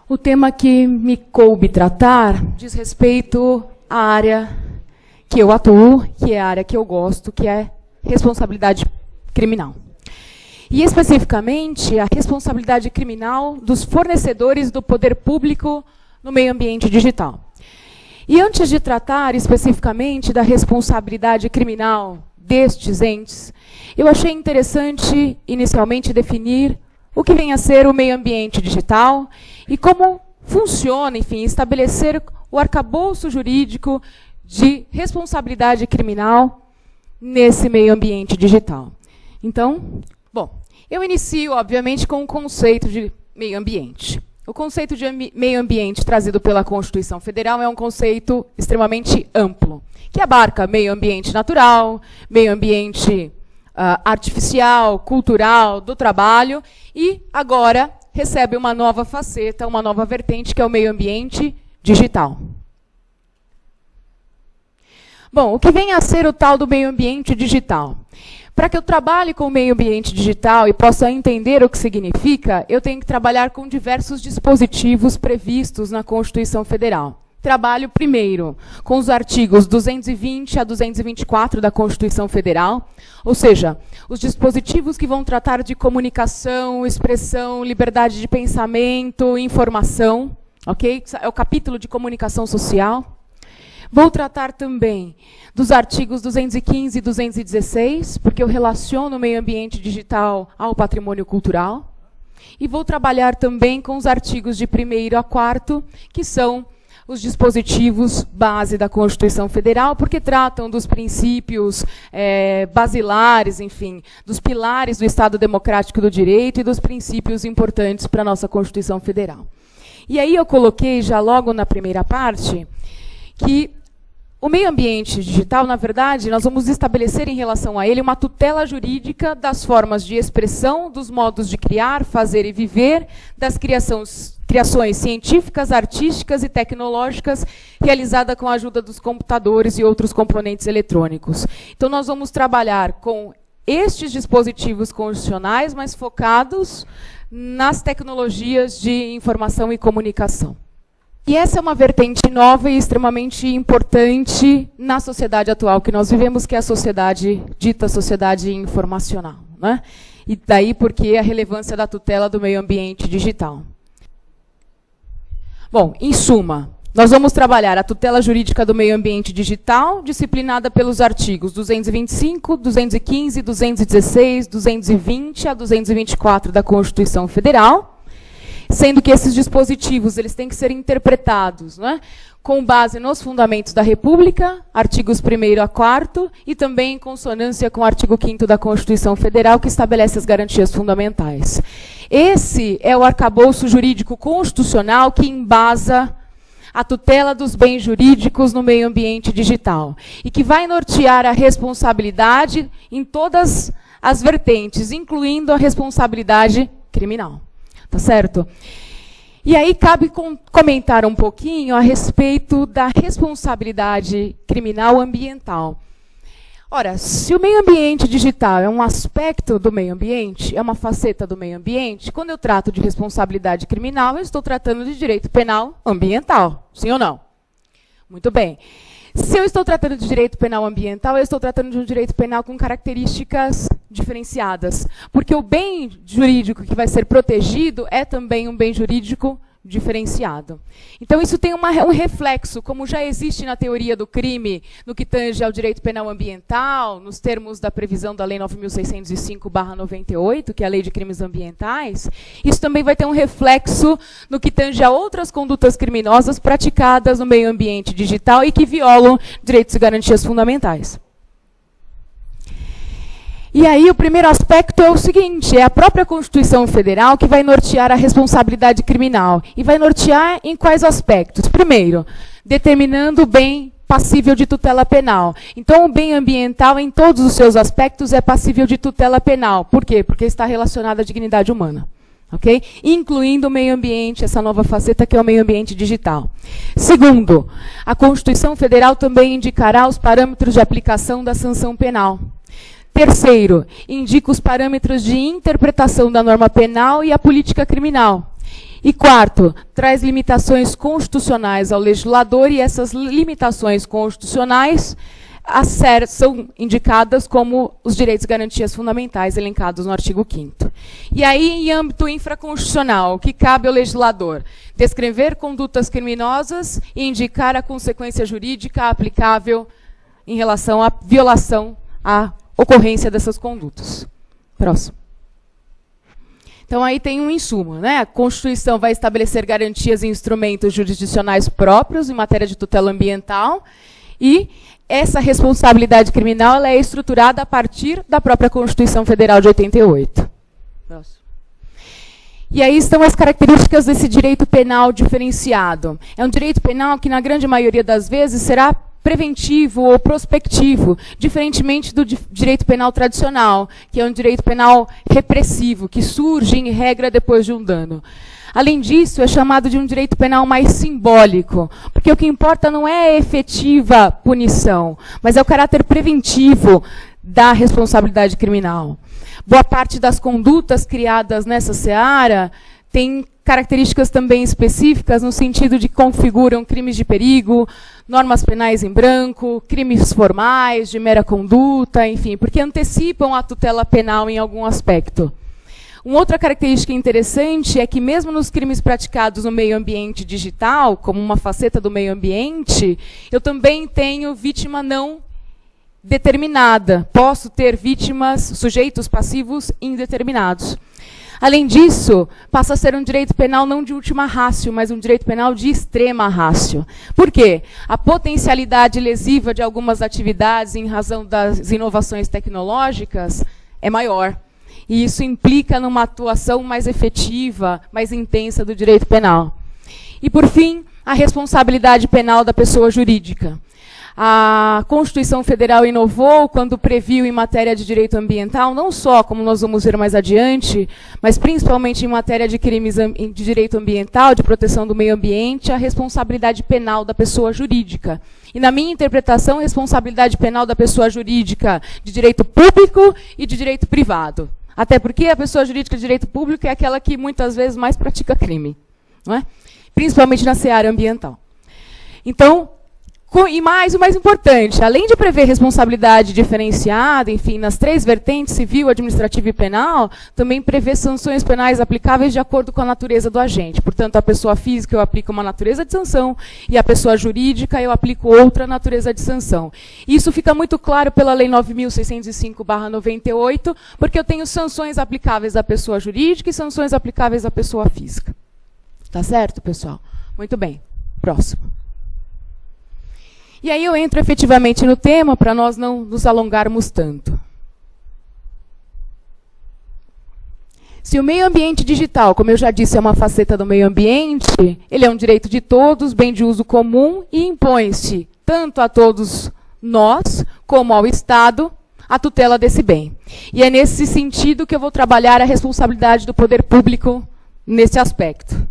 O tema que me coube tratar diz respeito à área que eu atuo, que é a área que eu gosto, que é responsabilidade criminal. E, especificamente, a responsabilidade criminal dos fornecedores do poder público no meio ambiente digital. E antes de tratar especificamente da responsabilidade criminal destes entes, eu achei interessante, inicialmente, definir o que vem a ser o meio ambiente digital e como funciona, enfim, estabelecer o arcabouço jurídico de responsabilidade criminal nesse meio ambiente digital. Então, bom, eu inicio, obviamente, com o conceito de meio ambiente. O conceito de meio ambiente trazido pela Constituição Federal é um conceito extremamente amplo, que abarca meio ambiente natural, meio ambiente artificial, cultural, do trabalho, e agora recebe uma nova faceta, uma nova vertente, que é o meio ambiente digital. Bom, o que vem a ser o tal do meio ambiente digital? Para que eu trabalhe com o meio ambiente digital e possa entender o que significa, eu tenho que trabalhar com diversos dispositivos previstos na Constituição Federal. Trabalho primeiro com os artigos 220 a 224 da Constituição Federal, ou seja, os dispositivos que vão tratar de comunicação, expressão, liberdade de pensamento, informação, ok? É o capítulo de comunicação social. Vou tratar também dos artigos 215 e 216, porque eu relaciono o meio ambiente digital ao patrimônio cultural. E vou trabalhar também com os artigos de 1º a 4º, que são os dispositivos base da Constituição Federal, porque tratam dos princípios basilares, enfim, dos pilares do Estado Democrático do Direito e dos princípios importantes para a nossa Constituição Federal. E aí eu coloquei, já logo na primeira parte, que o meio ambiente digital, na verdade, nós vamos estabelecer em relação a ele uma tutela jurídica das formas de expressão, dos modos de criar, fazer e viver, das criações científicas, artísticas e tecnológicas realizadas com a ajuda dos computadores e outros componentes eletrônicos. Então, nós vamos trabalhar com estes dispositivos constitucionais, mas focados nas tecnologias de informação e comunicação. E essa é uma vertente nova e extremamente importante na sociedade atual que nós vivemos, que é a sociedade, dita sociedade informacional, né? E daí porque a relevância da tutela do meio ambiente digital. Bom, em suma, nós vamos trabalhar a tutela jurídica do meio ambiente digital, disciplinada pelos artigos 225, 215, 216, 220 a 224 da Constituição Federal, sendo que esses dispositivos eles têm que ser interpretados, né, com base nos fundamentos da República, artigos 1º a 4º, e também em consonância com o artigo 5º da Constituição Federal, que estabelece as garantias fundamentais. Esse é o arcabouço jurídico constitucional que embasa a tutela dos bens jurídicos no meio ambiente digital, e que vai nortear a responsabilidade em todas as vertentes, incluindo a responsabilidade criminal. Tá certo? E aí cabe comentar um pouquinho a respeito da responsabilidade criminal ambiental. Ora, se o meio ambiente digital é um aspecto do meio ambiente, é uma faceta do meio ambiente, quando eu trato de responsabilidade criminal, eu estou tratando de direito penal ambiental. Sim ou não? Muito bem. Se eu estou tratando de direito penal ambiental, eu estou tratando de um direito penal com características diferenciadas. Porque o bem jurídico que vai ser protegido é também um bem jurídico diferenciado. Então, isso tem um reflexo, como já existe na teoria do crime, no que tange ao direito penal ambiental, nos termos da previsão da Lei 9.605/98, que é a Lei de Crimes Ambientais, isso também vai ter um reflexo no que tange a outras condutas criminosas praticadas no meio ambiente digital e que violam direitos e garantias fundamentais. E aí o primeiro aspecto é o seguinte, é a própria Constituição Federal que vai nortear a responsabilidade criminal. E vai nortear em quais aspectos? Primeiro, determinando o bem passível de tutela penal. Então, o bem ambiental, em todos os seus aspectos, é passível de tutela penal. Por quê? Porque está relacionado à dignidade humana. Okay? Incluindo o meio ambiente, essa nova faceta que é o meio ambiente digital. Segundo, a Constituição Federal também indicará os parâmetros de aplicação da sanção penal. Terceiro, indica os parâmetros de interpretação da norma penal e a política criminal. E quarto, traz limitações constitucionais ao legislador, e essas limitações constitucionais são indicadas como os direitos e garantias fundamentais elencados no artigo 5º. E aí, em âmbito infraconstitucional, o que cabe ao legislador? Descrever condutas criminosas e indicar a consequência jurídica aplicável em relação à violação, à ocorrência dessas condutas. Próximo. Então, aí tem um insumo, né? A Constituição vai estabelecer garantias e instrumentos jurisdicionais próprios em matéria de tutela ambiental, e essa responsabilidade criminal ela é estruturada a partir da própria Constituição Federal de 88. Próximo. E aí estão as características desse direito penal diferenciado. É um direito penal que, na grande maioria das vezes, será preventivo ou prospectivo, diferentemente do direito penal tradicional, que é um direito penal repressivo, que surge, em regra, depois de um dano. Além disso, é chamado de um direito penal mais simbólico, porque o que importa não é a efetiva punição, mas é o caráter preventivo da responsabilidade criminal. Boa parte das condutas criadas nessa seara tem características também específicas no sentido de que configuram crimes de perigo, normas penais em branco, crimes formais, de mera conduta, enfim, porque antecipam a tutela penal em algum aspecto. Uma outra característica interessante é que, mesmo nos crimes praticados no meio ambiente digital, como uma faceta do meio ambiente, eu também tenho vítima não determinada. Posso ter vítimas, sujeitos passivos indeterminados. Além disso, passa a ser um direito penal não de última ratio, mas um direito penal de extrema ratio. Por quê? A potencialidade lesiva de algumas atividades em razão das inovações tecnológicas é maior. E isso implica numa atuação mais efetiva, mais intensa do direito penal. E, por fim, a responsabilidade penal da pessoa jurídica. A Constituição Federal inovou quando previu em matéria de direito ambiental, não só, como nós vamos ver mais adiante, mas principalmente em matéria de crimes de direito ambiental, de proteção do meio ambiente, a responsabilidade penal da pessoa jurídica. E, na minha interpretação, a responsabilidade penal da pessoa jurídica de direito público e de direito privado. Até porque a pessoa jurídica de direito público é aquela que muitas vezes mais pratica crime, não é? Principalmente na seara ambiental. Então, e mais, o mais importante, além de prever responsabilidade diferenciada, enfim, nas 3 vertentes, civil, administrativa e penal, também prevê sanções penais aplicáveis de acordo com a natureza do agente. Portanto, a pessoa física eu aplico uma natureza de sanção e a pessoa jurídica eu aplico outra natureza de sanção. Isso fica muito claro pela Lei 9.605/98, porque eu tenho sanções aplicáveis à pessoa jurídica e sanções aplicáveis à pessoa física. Tá certo, pessoal? Muito bem. Próximo. E aí eu entro efetivamente no tema, para nós não nos alongarmos tanto. Se o meio ambiente digital, como eu já disse, é uma faceta do meio ambiente, ele é um direito de todos, bem de uso comum, e impõe-se, tanto a todos nós, como ao Estado, a tutela desse bem. E é nesse sentido que eu vou trabalhar a responsabilidade do poder público nesse aspecto.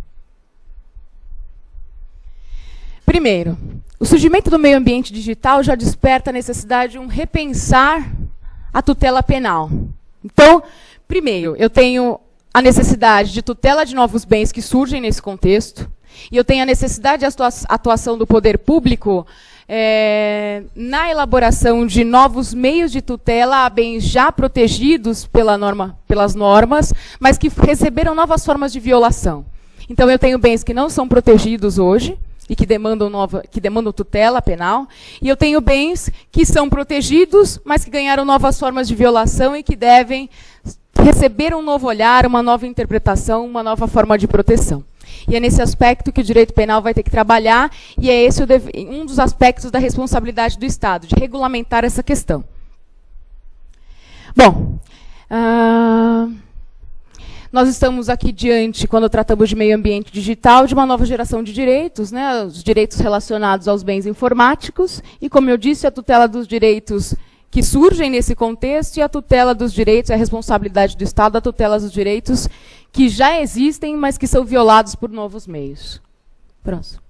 Primeiro, o surgimento do meio ambiente digital já desperta a necessidade de repensar a tutela penal. Então, primeiro, eu tenho a necessidade de tutela de novos bens que surgem nesse contexto, e eu tenho a necessidade de atuação do poder público na elaboração de novos meios de tutela a bens já protegidos pelas normas, mas que receberam novas formas de violação. Então, eu tenho bens que não são protegidos hoje, e que demandam tutela penal, e eu tenho bens que são protegidos, mas que ganharam novas formas de violação e que devem receber um novo olhar, uma nova interpretação, uma nova forma de proteção. E é nesse aspecto que o direito penal vai ter que trabalhar, e é esse um dos aspectos da responsabilidade do Estado, de regulamentar essa questão. Bom, nós estamos aqui diante, quando tratamos de meio ambiente digital, de uma nova geração de direitos, né? Os direitos relacionados aos bens informáticos, e, como eu disse, a tutela dos direitos que surgem nesse contexto, e a tutela dos direitos, a responsabilidade do Estado, a tutela dos direitos que já existem, mas que são violados por novos meios. Próximo.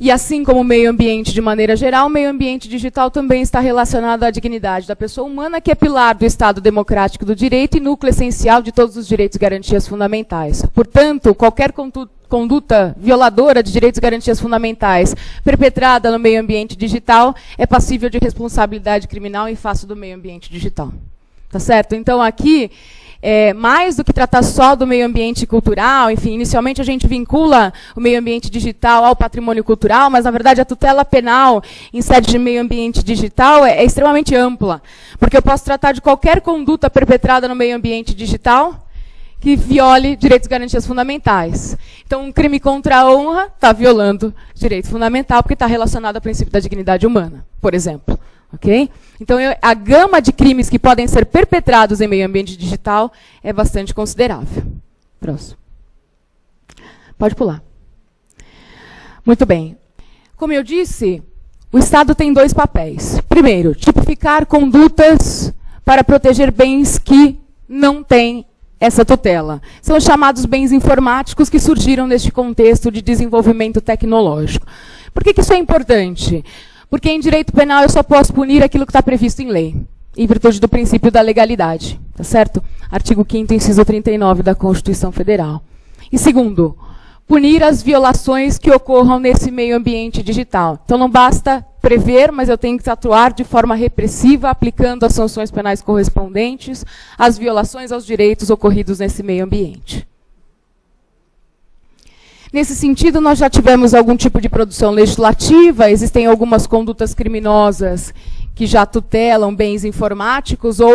E assim como o meio ambiente de maneira geral, o meio ambiente digital também está relacionado à dignidade da pessoa humana, que é pilar do Estado democrático do direito e núcleo essencial de todos os direitos e garantias fundamentais. Portanto, qualquer conduta violadora de direitos e garantias fundamentais perpetrada no meio ambiente digital é passível de responsabilidade criminal em face do meio ambiente digital. Tá certo? Então, aqui, mais do que tratar só do meio ambiente cultural, enfim, inicialmente a gente vincula o meio ambiente digital ao patrimônio cultural, mas, na verdade, a tutela penal em sede de meio ambiente digital é extremamente ampla, porque eu posso tratar de qualquer conduta perpetrada no meio ambiente digital que viole direitos e garantias fundamentais. Então, um crime contra a honra está violando direito fundamental, porque está relacionado ao princípio da dignidade humana, por exemplo. Okay? Então, a gama de crimes que podem ser perpetrados em meio ambiente digital é bastante considerável. Próximo. Pode pular. Muito bem. Como eu disse, o Estado tem dois papéis. Primeiro, tipificar condutas para proteger bens que não têm essa tutela. São os chamados bens informáticos que surgiram neste contexto de desenvolvimento tecnológico. Por que isso é importante? Porque em direito penal eu só posso punir aquilo que está previsto em lei, em virtude do princípio da legalidade. Tá certo? Artigo 5º, inciso 39 da Constituição Federal. E segundo, punir as violações que ocorram nesse meio ambiente digital. Então não basta prever, mas eu tenho que atuar de forma repressiva, aplicando as sanções penais correspondentes às violações aos direitos ocorridos nesse meio ambiente. Nesse sentido, nós já tivemos algum tipo de produção legislativa, existem algumas condutas criminosas que já tutelam bens informáticos ou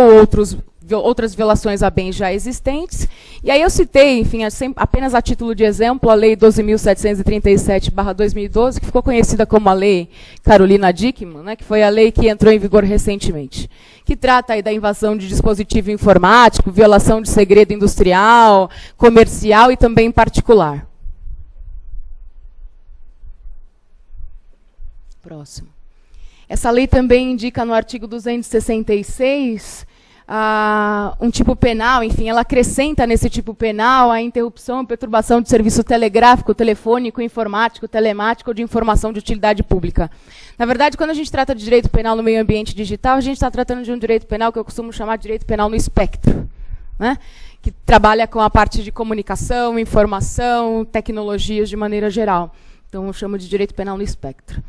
outras violações a bens já existentes. E aí eu citei, enfim, apenas a título de exemplo, a Lei 12.737/2012, que ficou conhecida como a Lei Carolina Dickmann, né, que foi a lei que entrou em vigor recentemente, que trata aí da invasão de dispositivo informático, violação de segredo industrial, comercial e também particular. Próximo. Essa lei também indica no artigo 266 um tipo penal, enfim, ela acrescenta nesse tipo penal a interrupção e perturbação de serviço telegráfico, telefônico, informático, telemático ou de informação de utilidade pública. Na verdade, quando a gente trata de direito penal no meio ambiente digital, a gente está tratando de um direito penal que eu costumo chamar de direito penal no espectro, né? Que trabalha com a parte de comunicação, informação, tecnologias de maneira geral. Então, eu chamo de direito penal no espectro.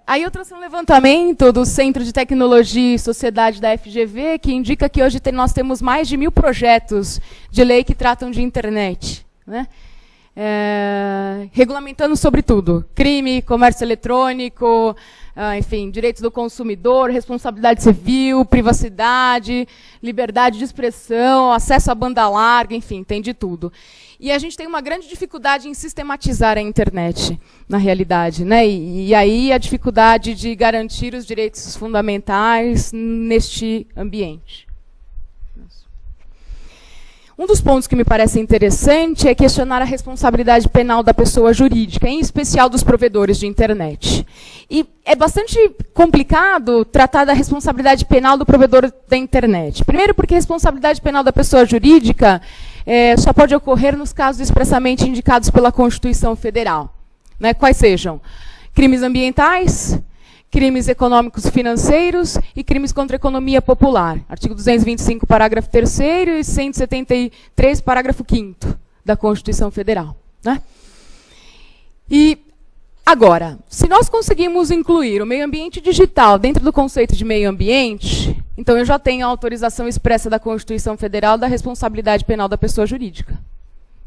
Aí eu trouxe um levantamento do Centro de Tecnologia e Sociedade da FGV, que indica que hoje nós temos mais de 1000 projetos de lei que tratam de internet, né? Regulamentando sobre tudo: crime, comércio eletrônico, enfim, direitos do consumidor, responsabilidade civil, privacidade, liberdade de expressão, acesso à banda larga, enfim, tem de tudo. E a gente tem uma grande dificuldade em sistematizar a internet, na realidade, né? E aí a dificuldade de garantir os direitos fundamentais neste ambiente. Um dos pontos que me parece interessante é questionar a responsabilidade penal da pessoa jurídica, em especial dos provedores de internet. E é bastante complicado tratar da responsabilidade penal do provedor da internet. Primeiro porque a responsabilidade penal da pessoa jurídica só pode ocorrer nos casos expressamente indicados pela Constituição Federal, né? Quais sejam crimes ambientais, crimes econômicos financeiros e crimes contra a economia popular. Artigo 225, parágrafo 3º e 173, parágrafo 5º da Constituição Federal, né? E agora, se nós conseguimos incluir o meio ambiente digital dentro do conceito de meio ambiente, então eu já tenho a autorização expressa da Constituição Federal da responsabilidade penal da pessoa jurídica.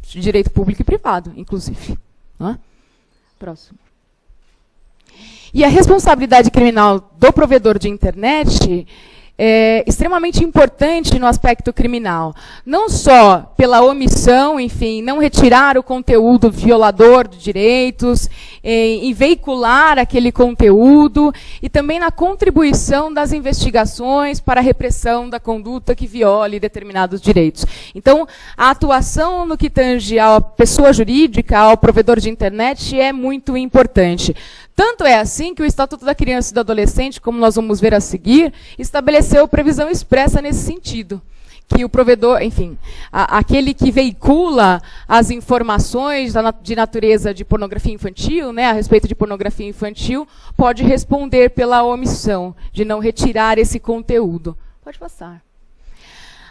De direito público e privado, inclusive, né? Próximo. E a responsabilidade criminal do provedor de internet é extremamente importante no aspecto criminal. Não só pela omissão, enfim, não retirar o conteúdo violador de direitos, em veicular aquele conteúdo, e também na contribuição das investigações para a repressão da conduta que viole determinados direitos. Então, a atuação no que tange à pessoa jurídica, ao provedor de internet, é muito importante. Tanto é assim que o Estatuto da Criança e do Adolescente, como nós vamos ver a seguir, estabeleceu previsão expressa nesse sentido, que o provedor, enfim, aquele que veicula as informações de natureza de pornografia infantil, né, a respeito de pornografia infantil, pode responder pela omissão de não retirar esse conteúdo. Pode passar.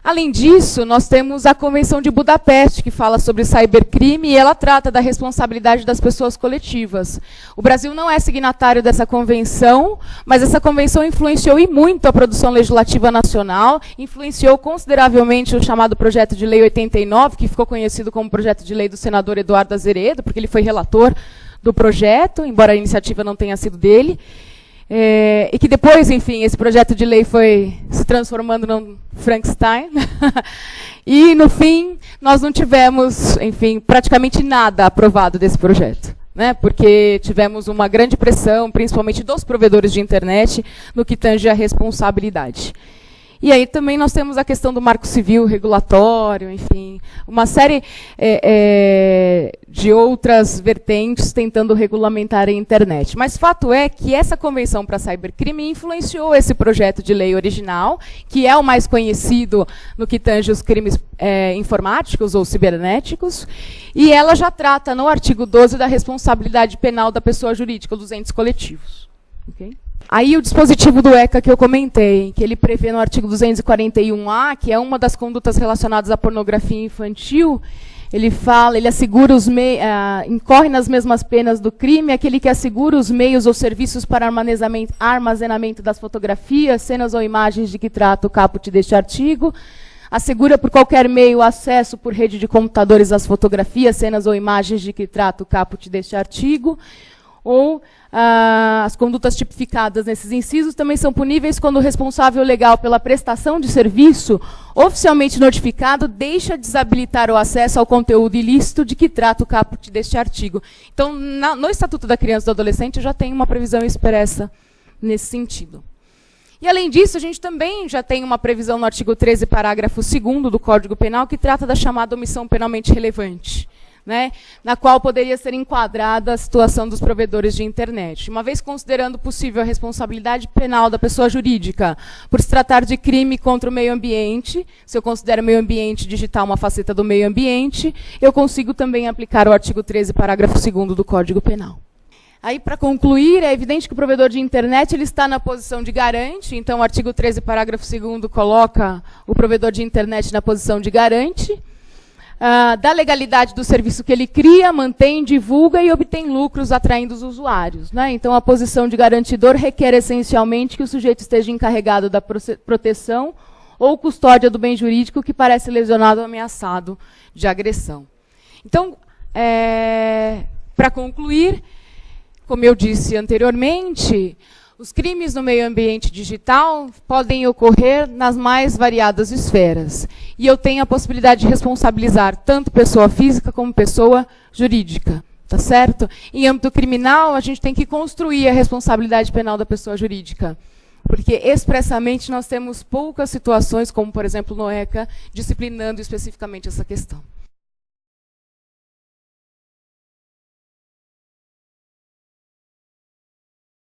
Além disso, nós temos a Convenção de Budapeste, que fala sobre cybercrime, e ela trata da responsabilidade das pessoas coletivas. O Brasil não é signatário dessa convenção, mas essa convenção influenciou e muito a produção legislativa nacional, influenciou consideravelmente o chamado Projeto de Lei 89, que ficou conhecido como Projeto de Lei do senador Eduardo Azeredo, porque ele foi relator do projeto, embora a iniciativa não tenha sido dele. E que depois, enfim, esse projeto de lei foi se transformando num Frankenstein. E, no fim, nós não tivemos, enfim, praticamente nada aprovado desse projeto, né? Porque tivemos uma grande pressão, principalmente dos provedores de internet, no que tange a responsabilidade. E aí também nós temos a questão do marco civil regulatório, enfim, uma série de outras vertentes tentando regulamentar a internet. Mas fato é que essa Convenção para Cybercrime influenciou esse projeto de lei original, que é o mais conhecido no que tange os crimes informáticos ou cibernéticos, e ela já trata no artigo 12 da responsabilidade penal da pessoa jurídica, dos entes coletivos. Okay? Aí o dispositivo do ECA que eu comentei, que ele prevê no artigo 241A, que é uma das condutas relacionadas à pornografia infantil, ele fala, ele assegura os incorre nas mesmas penas do crime aquele que assegura os meios ou serviços para armazenamento das fotografias, cenas ou imagens de que trata o caput deste artigo, assegura por qualquer meio acesso por rede de computadores às fotografias, cenas ou imagens de que trata o caput deste artigo, ou as condutas tipificadas nesses incisos também são puníveis quando o responsável legal pela prestação de serviço, oficialmente notificado, deixa desabilitar o acesso ao conteúdo ilícito de que trata o caput deste artigo. Então, no Estatuto da Criança e do Adolescente já tem uma previsão expressa nesse sentido. E, além disso, a gente também já tem uma previsão no artigo 13, parágrafo 2º do Código Penal, que trata da chamada omissão penalmente relevante, né, na qual poderia ser enquadrada a situação dos provedores de internet. Uma vez considerando possível a responsabilidade penal da pessoa jurídica por se tratar de crime contra o meio ambiente, se eu considero o meio ambiente digital uma faceta do meio ambiente, eu consigo também aplicar o artigo 13, parágrafo 2º do Código Penal. Aí, para concluir, é evidente que o provedor de internet ele está na posição de garante, então o artigo 13, parágrafo 2º coloca o provedor de internet na posição de garante, da legalidade do serviço que ele cria, mantém, divulga e obtém lucros atraindo os usuários, né? Então, a posição de garantidor requer essencialmente que o sujeito esteja encarregado da proteção ou custódia do bem jurídico que parece lesionado ou ameaçado de agressão. Então, para concluir, como eu disse anteriormente, os crimes no meio ambiente digital podem ocorrer nas mais variadas esferas. E eu tenho a possibilidade de responsabilizar tanto pessoa física como pessoa jurídica. Tá certo? Em âmbito criminal, a gente tem que construir a responsabilidade penal da pessoa jurídica. Porque, expressamente, nós temos poucas situações, como, por exemplo, no ECA, disciplinando especificamente essa questão.